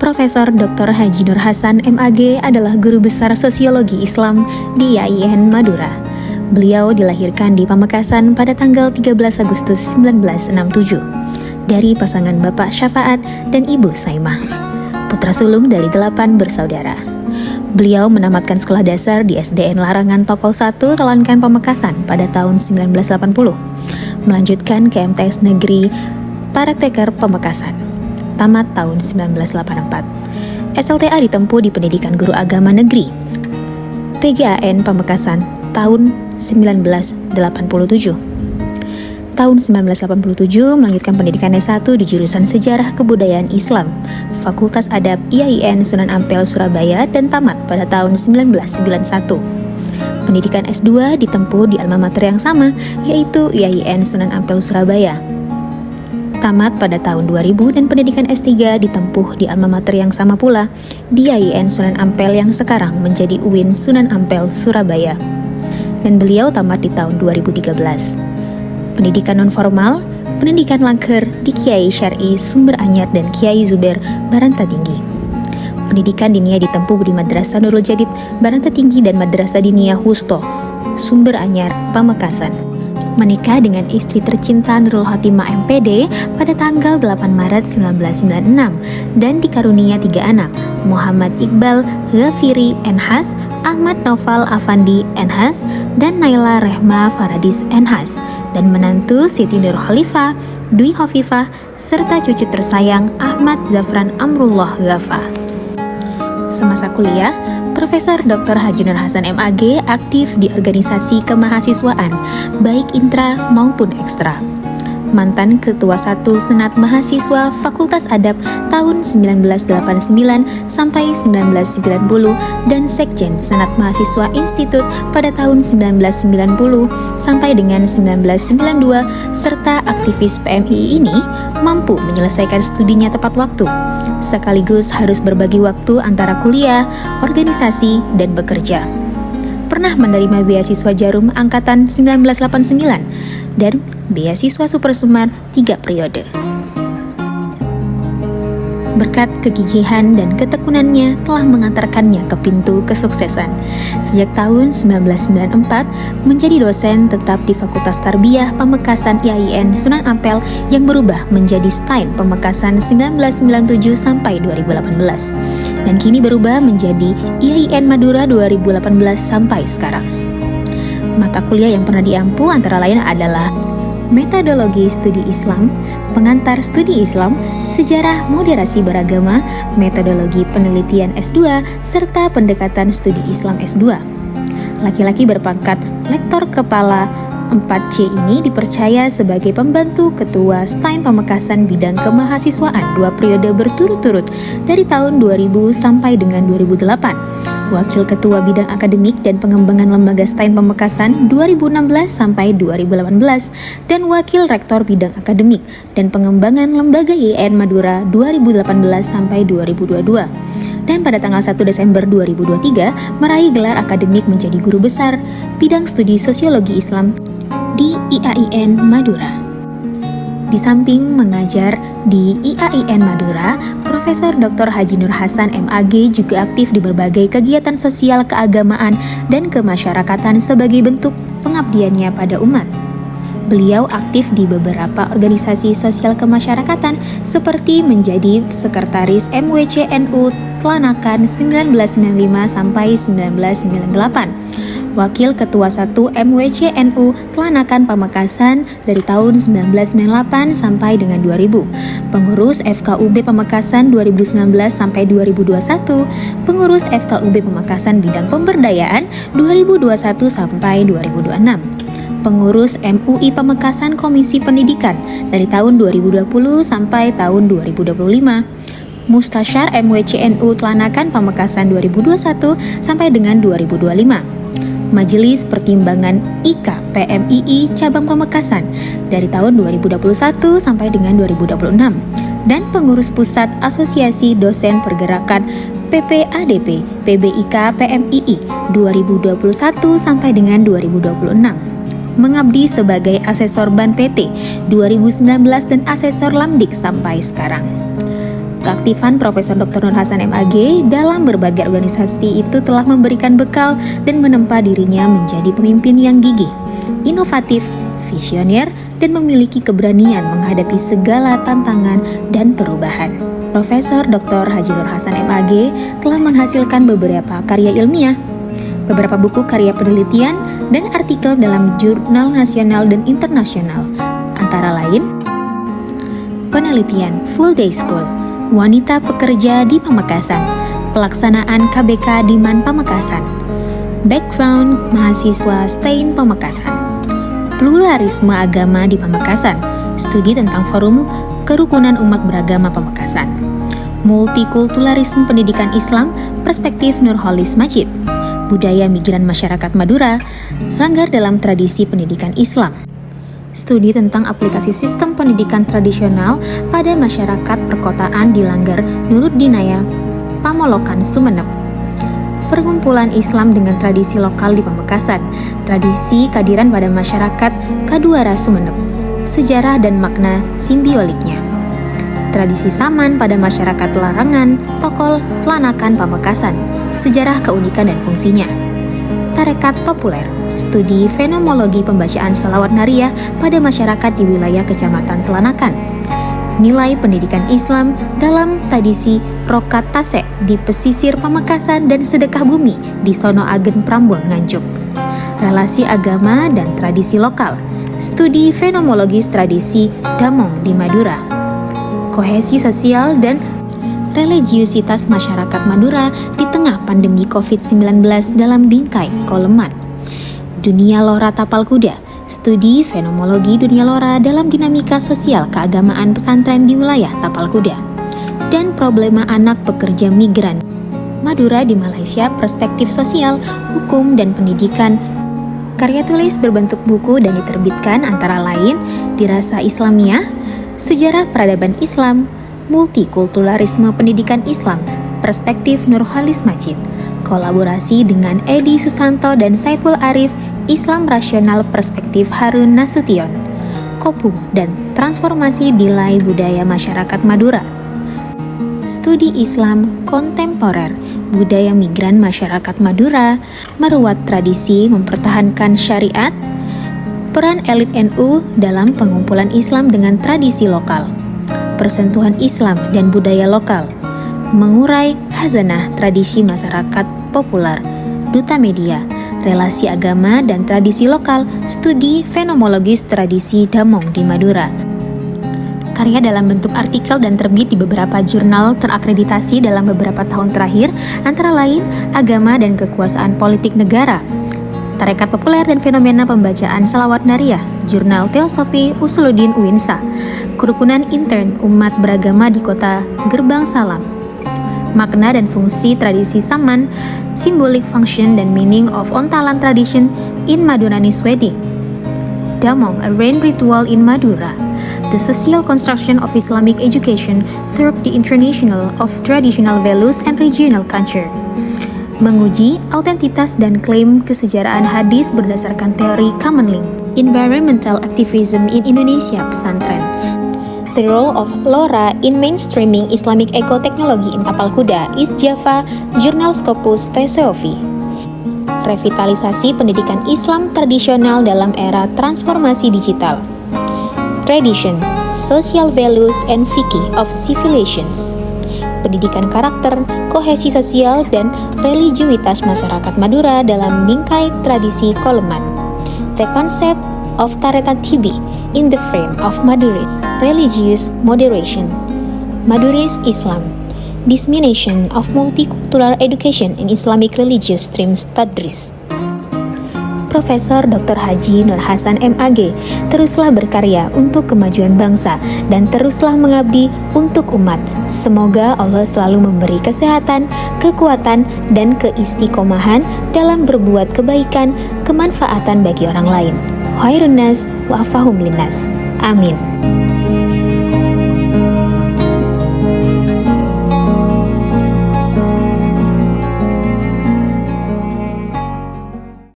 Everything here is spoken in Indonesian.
Profesor Dr. Haji Nur Hasan MAG adalah guru besar sosiologi Islam di IAIN Madura. Beliau dilahirkan di Pamekasan pada tanggal 13 Agustus 1967 dari pasangan Bapak Syafaat dan Ibu Saimah, putra sulung dari 8 bersaudara. Beliau menamatkan sekolah dasar di SDN Larangan Tokol 1 Telankan Pamekasan pada tahun 1980, melanjutkan ke MTS Negeri Parakteker Pamekasan, tamat tahun 1984. SLTA ditempuh di Pendidikan Guru Agama Negeri PGAN Pamekasan tahun 1987. Tahun 1987 melanjutkan pendidikan S1 di jurusan Sejarah Kebudayaan Islam, Fakultas Adab IAIN Sunan Ampel Surabaya dan tamat pada tahun 1991. Pendidikan S2 ditempuh di alma mater yang sama, yaitu IAIN Sunan Ampel Surabaya. Tamat pada tahun 2000 dan pendidikan S3 ditempuh di alma mater yang sama pula, di IAIN Sunan Ampel yang sekarang menjadi UIN Sunan Ampel Surabaya. Dan beliau tamat di tahun 2013. Pendidikan non-formal, pendidikan langker di Kiai Syar'i Sumber Anyar dan Kiai Zubair Baranta Tinggi. Pendidikan diniyah ditempuh di Madrasah Nurul Jadid Baranta Tinggi dan Madrasah Diniyah Wusto Sumber Anyar Pamekasan. Menikah dengan istri tercinta Nurul Khotimah MPD pada tanggal 8 Maret 1996 dan dikarunia 3 anak, Muhammad Iqbal Ghafiri Enhas, Ahmad Noval Afandi Enhas, dan Naila Rehma Faradis Enhas, dan menantu Siti Nur Khalifah, Dwi Khofifah, serta cucu tersayang Ahmad Zafran Amrullah Ghafa. Semasa kuliah, Profesor Dr. Haji Nur Hasan MAG aktif di organisasi kemahasiswaan, baik intra maupun ekstra. Mantan Ketua 1 Senat Mahasiswa Fakultas Adab tahun 1989 sampai 1990 dan Sekjen Senat Mahasiswa Institut pada tahun 1990 sampai dengan 1992, serta aktivis PMII ini mampu menyelesaikan studinya tepat waktu, sekaligus harus berbagi waktu antara kuliah, organisasi, dan bekerja. Pernah menerima beasiswa Jarum Angkatan 1989 dan beasiswa Super Semar 3 periode. Berkat kegigihan dan ketekunannya telah mengantarkannya ke pintu kesuksesan. Sejak tahun 1994 menjadi dosen tetap di Fakultas Tarbiyah Pamekasan IAIN Sunan Ampel yang berubah menjadi STAIN Pamekasan 1997 sampai 2018 dan kini berubah menjadi IAIN Madura 2018 sampai sekarang. Mata kuliah yang pernah diampu antara lain adalah Metodologi Studi Islam, Pengantar Studi Islam, Sejarah Moderasi Beragama, Metodologi Penelitian S2, serta Pendekatan Studi Islam S2. Laki-laki berpangkat Lektor Kepala 4C ini dipercaya sebagai pembantu Ketua STAIN Pamekasan bidang kemahasiswaan 2 periode berturut-turut dari tahun 2000 sampai dengan 2008. Wakil Ketua Bidang Akademik dan Pengembangan Lembaga STAIN Pamekasan 2016 sampai 2018 dan Wakil Rektor Bidang Akademik dan Pengembangan Lembaga IAIN Madura 2018 sampai 2022. Dan pada tanggal 1 Desember 2023 meraih gelar akademik menjadi guru besar bidang studi sosiologi Islam di IAIN Madura. Di samping mengajar di IAIN Madura, Profesor Dr. Haji Nur Hasan MAG juga aktif di berbagai kegiatan sosial keagamaan dan kemasyarakatan sebagai bentuk pengabdiannya pada umat. Beliau aktif di beberapa organisasi sosial kemasyarakatan seperti menjadi Sekretaris MWCNU Tlanakan 1995 sampai 1998, Wakil Ketua 1 MWCNU Tlanakan Pamekasan dari tahun 1998 sampai dengan 2000, Pengurus FKUB Pamekasan 2019 sampai 2021, Pengurus FKUB Pamekasan Bidang Pemberdayaan 2021 sampai 2026. Pengurus MUI Pamekasan Komisi Pendidikan dari tahun 2020 sampai tahun 2025, Mustasyar MWCNU Tlanakan Pamekasan 2021 sampai dengan 2025, Majelis Pertimbangan IKA PMII Cabang Pamekasan dari tahun 2021 sampai dengan 2026, dan Pengurus Pusat Asosiasi Dosen Pergerakan PPADP PBIK PMII 2021 sampai dengan 2026. Mengabdi sebagai asesor Ban PT 2019 dan asesor Lamdik sampai sekarang. Keaktifan Profesor Dr. Nur Hasan MAG dalam berbagai organisasi itu telah memberikan bekal dan menempa dirinya menjadi pemimpin yang gigih, inovatif, visioner, dan memiliki keberanian menghadapi segala tantangan dan perubahan. Profesor Dr. Haji Nur Hasan MAG telah menghasilkan beberapa karya ilmiah, beberapa buku karya penelitian, dan artikel dalam jurnal nasional dan internasional, antara lain penelitian Full Day School, Wanita Pekerja di Pamekasan, Pelaksanaan KBK di Man Pamekasan, Background Mahasiswa STAIN Pamekasan, Pluralisme Agama di Pamekasan, Studi tentang Forum Kerukunan Umat Beragama Pamekasan, Multikulturalisme Pendidikan Islam, Perspektif Nurholis Majid, Budaya Migran Masyarakat Madura, Langgar dalam Tradisi Pendidikan Islam, Studi tentang aplikasi sistem pendidikan tradisional pada masyarakat perkotaan di Langgar Nuruddinaya, Pamolokan, Sumeneb, Perkumpulan Islam dengan tradisi lokal di Pamekasan, tradisi kehadiran pada masyarakat Kaduara Sumeneb, sejarah dan makna simbioliknya, tradisi saman pada masyarakat Larangan, Tokol, Lanakan, Pamekasan, sejarah keunikan dan fungsinya, tarekat populer, studi fenomenologi pembacaan shalawat nariyah pada masyarakat di wilayah Kecamatan Telanakan, nilai pendidikan Islam dalam tradisi rokat tasek di pesisir Pamekasan dan sedekah bumi di Sono Agen Prambon Nganjuk, relasi agama dan tradisi lokal, studi fenomenologis tradisi Damong di Madura, kohesi sosial dan religiusitas masyarakat Madura di tengah pandemi COVID-19 dalam bingkai Koleman, dunia lora tapal kuda, studi fenomenologi dunia lora dalam dinamika sosial keagamaan pesantren di wilayah tapal kuda, dan problema anak pekerja migran Madura di Malaysia, perspektif sosial, hukum, dan pendidikan. Karya tulis berbentuk buku dan diterbitkan antara lain Dirasa Islamiyah, Sejarah Peradaban Islam, Multikulturalisme Pendidikan Islam, Perspektif Nurholis Majid, kolaborasi dengan Edi Susanto dan Saiful Arif, Islam Rasional Perspektif Harun Nasution, Kopung dan Transformasi Nilai Budaya Masyarakat Madura, Studi Islam Kontemporer, Budaya Migran Masyarakat Madura, Meruat Tradisi Mempertahankan Syariat, Peran Elit NU dalam Pengumpulan Islam dengan Tradisi Lokal, Persentuhan Islam dan Budaya Lokal, Mengurai Khazanah Tradisi Masyarakat Populer, Duta Media, Relasi Agama dan Tradisi Lokal, Studi Fenomenologis Tradisi Damong di Madura. Karya dalam bentuk artikel dan terbit di beberapa jurnal terakreditasi dalam beberapa tahun terakhir, antara lain Agama dan Kekuasaan Politik Negara, Tarekat Populer dan Fenomena Pembacaan Shalawat Nariyah, Jurnal Teosofi Usuluddin Uinsa, Kerukunan Intern Umat Beragama di Kota Gerbang Salam, Makna dan Fungsi Tradisi Saman, Symbolic Function and Meaning of Ontalan Tradition in Madurani's Wedding, Damong, A Rain Ritual in Madura, The Social Construction of Islamic Education Through the International of Traditional Values and Regional Culture, Menguji autentitas dan klaim kesejarahan hadis berdasarkan teori Commonlink, Environmental Activism in Indonesia Pesantren, The Role of LoRa in Mainstreaming Islamic Eco-Technology in Tapal Kuda, East Java, Jurnal Scopus Theosophy, Revitalisasi Pendidikan Islam Tradisional dalam Era Transformasi Digital, Tradition, Social Values and Fikih of Civilizations, Pendidikan Karakter, Kohesi Sosial, dan Religiusitas Masyarakat Madura dalam Bingkai Tradisi Koleman, The Concept of Taretan Tibi in the Frame of Maduri, Religious Moderation, Madurist Islam, Dissemination of Multicultural Education in Islamic Religious Streams Tadris. Profesor Dr. Haji Nur Hasan MAG teruslah berkarya untuk kemajuan bangsa dan teruslah mengabdi untuk umat. Semoga Allah selalu memberi kesehatan, kekuatan, dan keistiqomahan dalam berbuat kebaikan, kemanfaatan bagi orang lain. Khairun nas wa afahum linnas. Amin.